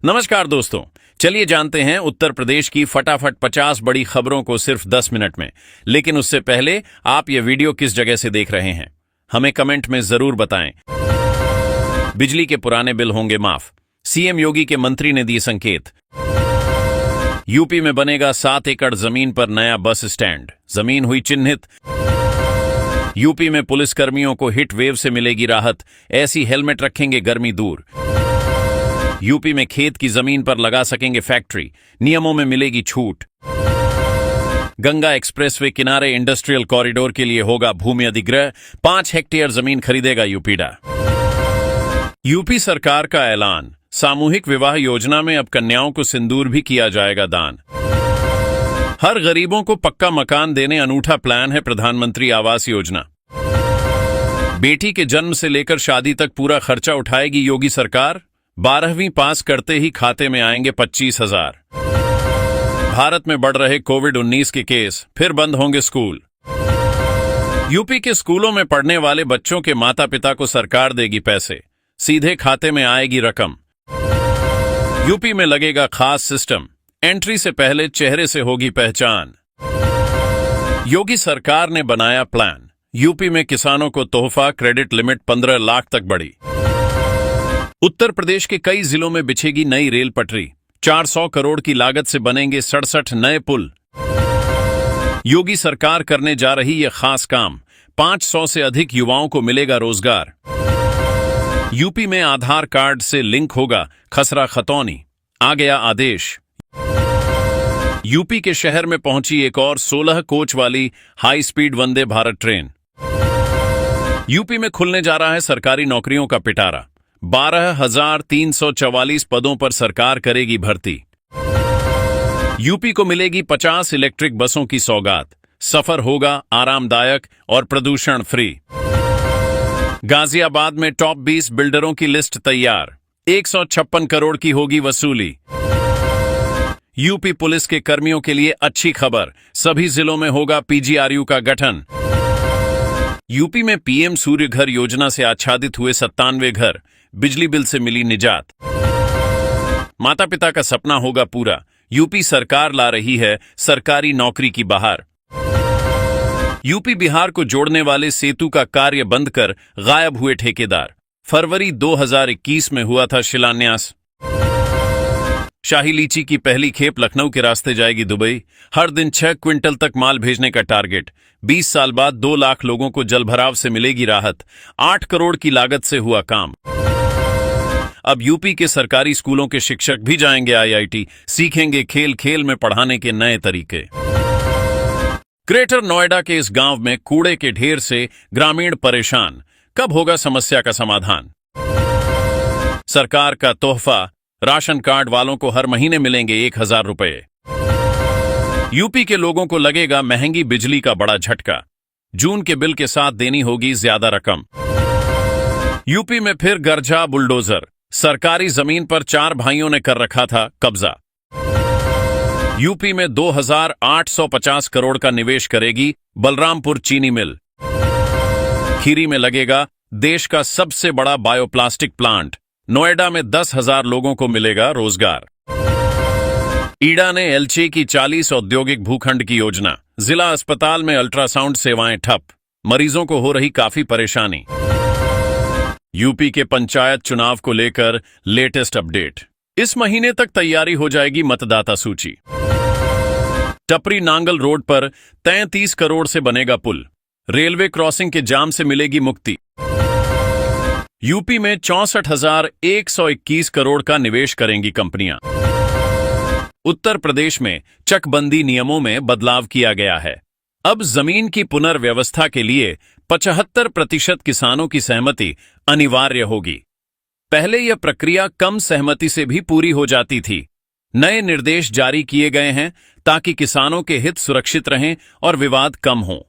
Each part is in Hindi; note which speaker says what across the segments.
Speaker 1: नमस्कार दोस्तों, चलिए जानते हैं उत्तर प्रदेश की फटाफट 50 बड़ी खबरों को सिर्फ 10 मिनट में। लेकिन उससे पहले आप ये वीडियो किस जगह से देख रहे हैं, हमें कमेंट में जरूर बताएं। बिजली के पुराने बिल होंगे माफ, सीएम योगी के मंत्री ने दिए संकेत। यूपी में बनेगा 7 एकड़ जमीन पर नया बस स्टैंड, जमीन हुई चिन्हित। यूपी में पुलिसकर्मियों को हिट वेव से मिलेगी राहत, ऐसी हेलमेट रखेंगे गर्मी दूर। यूपी में खेत की जमीन पर लगा सकेंगे फैक्ट्री, नियमों में मिलेगी छूट। गंगा एक्सप्रेसवे किनारे इंडस्ट्रियल कॉरिडोर के लिए होगा भूमि अधिग्रह, 5 हेक्टेयर जमीन खरीदेगा यूपीडा। यूपी सरकार का ऐलान, सामूहिक विवाह योजना में अब कन्याओं को सिंदूर भी किया जाएगा दान। हर गरीबों को पक्का मकान देने अनूठा प्लान है प्रधानमंत्री आवास योजना। बेटी के जन्म से लेकर शादी तक पूरा खर्चा उठाएगी योगी सरकार, 12वीं पास करते ही खाते में आएंगे 25,000। भारत में बढ़ रहे कोविड-19 के केस, फिर बंद होंगे स्कूल। यूपी के स्कूलों में पढ़ने वाले बच्चों के माता पिता को सरकार देगी पैसे, सीधे खाते में आएगी रकम। यूपी में लगेगा खास सिस्टम, एंट्री से पहले चेहरे से होगी पहचान। योगी सरकार ने बनाया प्लान, यूपी में किसानों को तोहफा, क्रेडिट लिमिट 15 लाख तक बढ़ी। उत्तर प्रदेश के कई जिलों में बिछेगी नई रेल पटरी, 400 करोड़ की लागत से बनेंगे 67 नए पुल। योगी सरकार करने जा रही यह खास काम, 500 से अधिक युवाओं को मिलेगा रोजगार। यूपी में आधार कार्ड से लिंक होगा खसरा खतौनी, आ गया आदेश। यूपी के शहर में पहुंची एक और 16 कोच वाली high speed Vande Bharat train. UP में खुलने जा रहा है सरकारी नौकरियों का पिटारा, 12,344 पदों पर सरकार करेगी भर्ती। यूपी को मिलेगी 50 इलेक्ट्रिक बसों की सौगात, सफर होगा आरामदायक और प्रदूषण फ्री। गाजियाबाद में टॉप 20 बिल्डरों की लिस्ट तैयार, 156 करोड़ की होगी वसूली। यूपी पुलिस के कर्मियों के लिए अच्छी खबर, सभी जिलों में होगा पीजीआरयू का गठन। यूपी में पीएम सूर्य घर योजना से आच्छादित हुए 97 घर, बिजली बिल से मिली निजात। माता पिता का सपना होगा पूरा, यूपी सरकार ला रही है सरकारी नौकरी की बहार। यूपी बिहार को जोड़ने वाले सेतु का कार्य बंद कर गायब हुए ठेकेदार, फरवरी 2021 में हुआ था शिलान्यास। शाही लीची की पहली खेप लखनऊ के रास्ते जाएगी दुबई, हर दिन 6 क्विंटल तक माल भेजने का टारगेट। 20 साल बाद 2 लाख लोगों को जलभराव से मिलेगी राहत, 8 करोड़ की लागत से हुआ काम। अब यूपी के सरकारी स्कूलों के शिक्षक भी जाएंगे आईआईटी, सीखेंगे खेल खेल में पढ़ाने के नए तरीके। ग्रेटर नोएडा के इस गांव में कूड़े के ढेर से ग्रामीण परेशान, कब होगा समस्या का समाधान? सरकार का तोहफा, राशन कार्ड वालों को हर महीने मिलेंगे 1,000 रुपए। यूपी के लोगों को लगेगा महंगी बिजली का बड़ा झटका, जून के बिल के साथ देनी होगी ज्यादा रकम। यूपी में फिर गरजा बुलडोजर, सरकारी जमीन पर 4 भाइयों ने कर रखा था कब्जा। यूपी में 2,850 करोड़ का निवेश करेगी बलरामपुर चीनी मिल। खीरी में लगेगा देश का सबसे बड़ा बायोप्लास्टिक प्लांट, नोएडा में 10,000 लोगों को मिलेगा रोजगार। ईडा ने एलचे की 40 औद्योगिक भूखंड की योजना, जिला अस्पताल में अल्ट्रासाउंड सेवाएं ठप, मरीजों को हो रही काफी परेशानी। यूपी के पंचायत चुनाव को लेकर लेटेस्ट अपडेट, इस महीने तक तैयारी हो जाएगी मतदाता सूची। टपरी नांगल रोड पर 33 करोड़ से बनेगा पुल, रेलवे क्रॉसिंग के जाम से मिलेगी मुक्ति। यूपी में 64,121 करोड़ का निवेश करेंगी कंपनियां। उत्तर प्रदेश में चकबंदी नियमों में बदलाव किया गया है, अब जमीन की पुनर्व्यवस्था के लिए 75% किसानों की सहमति अनिवार्य होगी। पहले यह प्रक्रिया कम सहमति से भी पूरी हो जाती थी। नए निर्देश जारी किए गए हैं ताकि किसानों के हित सुरक्षित रहें और विवाद कम हो।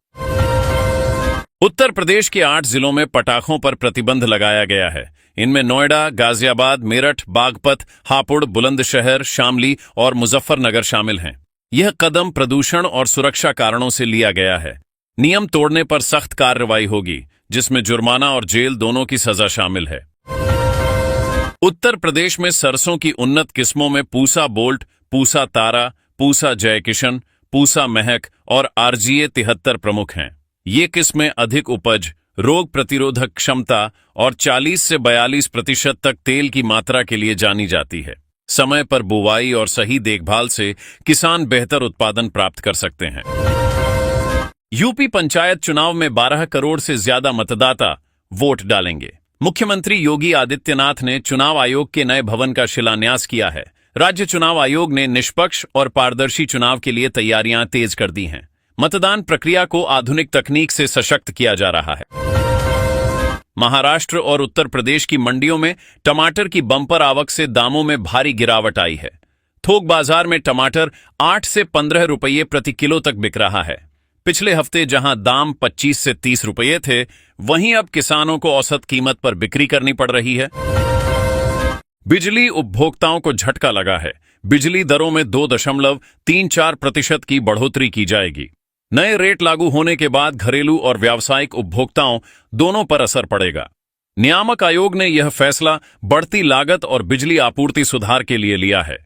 Speaker 1: उत्तर प्रदेश के 8 जिलों में पटाखों पर प्रतिबंध लगाया गया है। इनमें नोएडा, गाजियाबाद, मेरठ, बागपत, हापुड़, बुलंदशहर, शामली और मुजफ्फरनगर शामिल हैं। यह कदम प्रदूषण और सुरक्षा कारणों से लिया गया है। नियम तोड़ने पर सख्त कार्रवाई होगी, जिसमें जुर्माना और जेल दोनों की सजा शामिल है। उत्तर प्रदेश में सरसों की उन्नत किस्मों में पूसा बोल्ट, पूसा तारा, पूसा जय किशन, पूसा महक और आरजीए 73 प्रमुख हैं। ये किस्में अधिक उपज, रोग प्रतिरोधक क्षमता और 40 से 42% तक तेल की मात्रा के लिए जानी जाती है। समय पर बुवाई और सही देखभाल से किसान बेहतर उत्पादन प्राप्त कर सकते हैं। यूपी पंचायत चुनाव में 12 करोड़ से ज्यादा मतदाता वोट डालेंगे। मुख्यमंत्री योगी आदित्यनाथ ने चुनाव आयोग के नए भवन का शिलान्यास किया है। राज्य चुनाव आयोग ने निष्पक्ष और पारदर्शी चुनाव के लिए तैयारियां तेज कर दी हैं। मतदान प्रक्रिया को आधुनिक तकनीक से सशक्त किया जा रहा है। महाराष्ट्र और उत्तर प्रदेश की मंडियों में टमाटर की बम्पर आवक से दामों में भारी गिरावट आई है। थोक बाजार में टमाटर 8 से 15 रुपये प्रति किलो तक बिक रहा है। पिछले हफ्ते जहां दाम 25 से 30 रुपये थे, वहीं अब किसानों को औसत कीमत पर बिक्री करनी पड़ रही है। बिजली उपभोक्ताओं को झटका लगा है। बिजली दरों में 2.34% की बढ़ोतरी की जाएगी। नए रेट लागू होने के बाद घरेलू और व्यावसायिक उपभोक्ताओं दोनों पर असर पड़ेगा। नियामक आयोग ने यह फैसला बढ़ती लागत और बिजली आपूर्ति सुधार के लिए लिया है।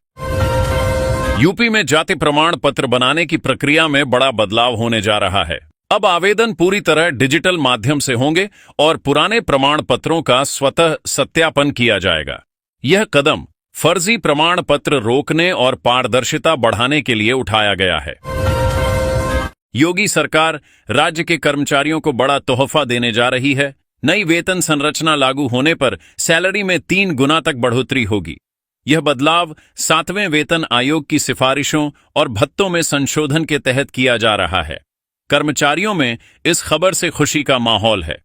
Speaker 1: यूपी में जाति प्रमाण पत्र बनाने की प्रक्रिया में बड़ा बदलाव होने जा रहा है। अब आवेदन पूरी तरह डिजिटल माध्यम से होंगे और पुराने प्रमाण पत्रों का स्वतः सत्यापन किया जाएगा। यह कदम फर्जी प्रमाण पत्र रोकने और पारदर्शिता बढ़ाने के लिए उठाया गया है। योगी सरकार राज्य के कर्मचारियों को बड़ा तोहफा देने जा रही है। नई वेतन संरचना लागू होने पर सैलरी में 3 गुना तक बढ़ोतरी होगी। यह बदलाव 7वें वेतन आयोग की सिफारिशों और भत्तों में संशोधन के तहत किया जा रहा है। कर्मचारियों में इस खबर से खुशी का माहौल है।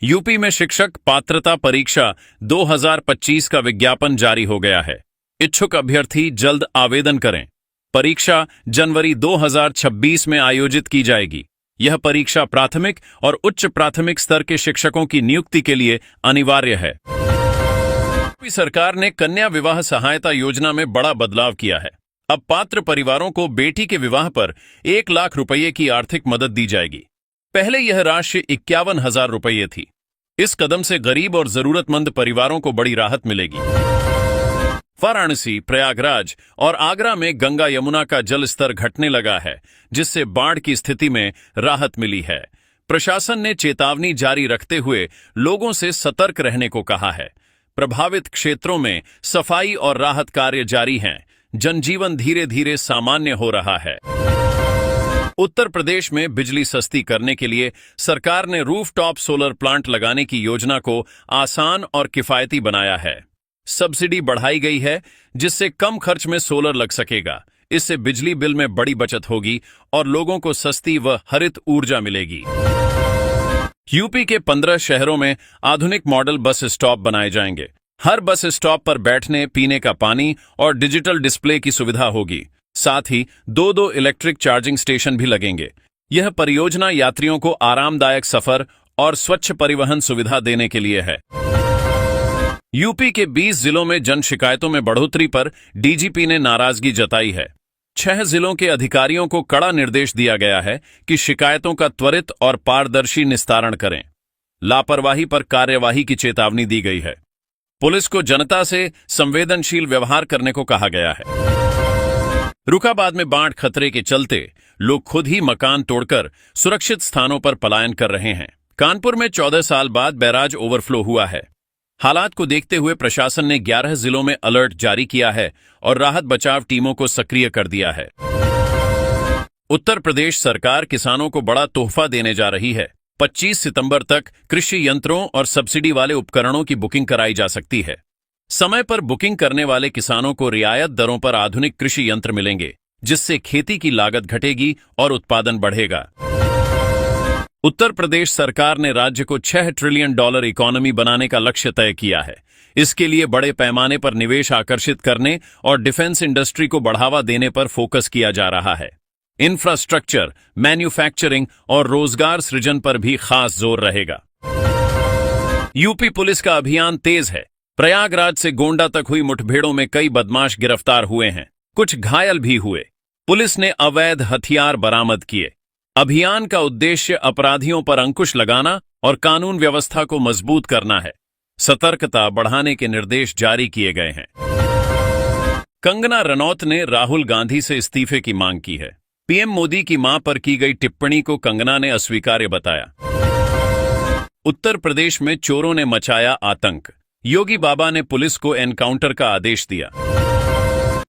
Speaker 1: यूपी में शिक्षक पात्रता परीक्षा 2025 का विज्ञापन जारी हो गया है। इच्छुक अभ्यर्थी जल्द आवेदन करें। परीक्षा जनवरी 2026 में आयोजित की जाएगी। यह परीक्षा प्राथमिक और उच्च प्राथमिक स्तर के शिक्षकों की नियुक्ति के लिए अनिवार्य है। यूपी सरकार ने कन्या विवाह सहायता योजना में बड़ा बदलाव किया है। अब पात्र परिवारों को बेटी के विवाह पर 1 लाख रुपये की आर्थिक मदद दी जाएगी। पहले यह राशि 51,000 रुपये थी। इस कदम से गरीब और जरूरतमंद परिवारों को बड़ी राहत मिलेगी। वाराणसी, प्रयागराज और आगरा में गंगा यमुना का जल स्तर घटने लगा है, जिससे बाढ़ की स्थिति में राहत मिली है। प्रशासन ने चेतावनी जारी रखते हुए लोगों से सतर्क रहने को कहा है। प्रभावित क्षेत्रों में सफाई और राहत कार्य जारी हैं। जनजीवन धीरे धीरे सामान्य हो रहा है। उत्तर प्रदेश में बिजली सस्ती करने के लिए सरकार ने रूफटॉप सोलर प्लांट लगाने की योजना को आसान और किफायती बनाया है। सब्सिडी बढ़ाई गई है, जिससे कम खर्च में सोलर लग सकेगा। इससे बिजली बिल में बड़ी बचत होगी और लोगों को सस्ती व हरित ऊर्जा मिलेगी। यूपी के 15 शहरों में आधुनिक मॉडल बस स्टॉप बनाए जाएंगे। हर बस स्टॉप पर बैठने, पीने का पानी और डिजिटल डिस्प्ले की सुविधा होगी। साथ ही 2-2 इलेक्ट्रिक चार्जिंग स्टेशन भी लगेंगे। यह परियोजना यात्रियों को आरामदायक सफर और स्वच्छ परिवहन सुविधा देने के लिए है। यूपी के 20 जिलों में जन शिकायतों में बढ़ोतरी पर डीजीपी ने नाराजगी जताई है। 6 जिलों के अधिकारियों को कड़ा निर्देश दिया गया है कि शिकायतों का त्वरित और पारदर्शी निस्तारण करें। लापरवाही पर कार्यवाही की चेतावनी दी गई है। पुलिस को जनता से संवेदनशील व्यवहार करने को कहा गया है। रुकाबाद में बाढ़ खतरे के चलते लोग खुद ही मकान तोड़कर सुरक्षित स्थानों पर पलायन कर रहे हैं। कानपुर में 14 साल बाद बैराज ओवरफ्लो हुआ है। हालात को देखते हुए प्रशासन ने 11 जिलों में अलर्ट जारी किया है और राहत बचाव टीमों को सक्रिय कर दिया है। उत्तर प्रदेश सरकार किसानों को बड़ा तोहफा देने जा रही है। 25 सितंबर तक कृषि यंत्रों और सब्सिडी वाले उपकरणों की बुकिंग कराई जा सकती है। समय पर बुकिंग करने वाले किसानों को रियायत दरों पर आधुनिक कृषि यंत्र मिलेंगे, जिससे खेती की लागत घटेगी और उत्पादन बढ़ेगा। उत्तर प्रदेश सरकार ने राज्य को $6 ट्रिलियन इकोनॉमी बनाने का लक्ष्य तय किया है। इसके लिए बड़े पैमाने पर निवेश आकर्षित करने और डिफेंस इंडस्ट्री को बढ़ावा देने पर फोकस किया जा रहा है। इंफ्रास्ट्रक्चर, मैन्युफैक्चरिंग और रोजगार सृजन पर भी खास जोर रहेगा। यूपी पुलिस का अभियान तेज है। प्रयागराज से गोंडा तक हुई मुठभेड़ों में कई बदमाश गिरफ्तार हुए हैं। कुछ घायल भी हुए। पुलिस ने अवैध हथियार बरामद किए। अभियान का उद्देश्य अपराधियों पर अंकुश लगाना और कानून व्यवस्था को मजबूत करना है। सतर्कता बढ़ाने के निर्देश जारी किए गए हैं। कंगना रनौत ने राहुल गांधी से इस्तीफे की मांग की है। पीएम मोदी की मां पर की गई टिप्पणी को कंगना ने अस्वीकार्य बताया। उत्तर प्रदेश में चोरों ने मचाया आतंक। योगी बाबा ने पुलिस को एनकाउंटर का आदेश दिया।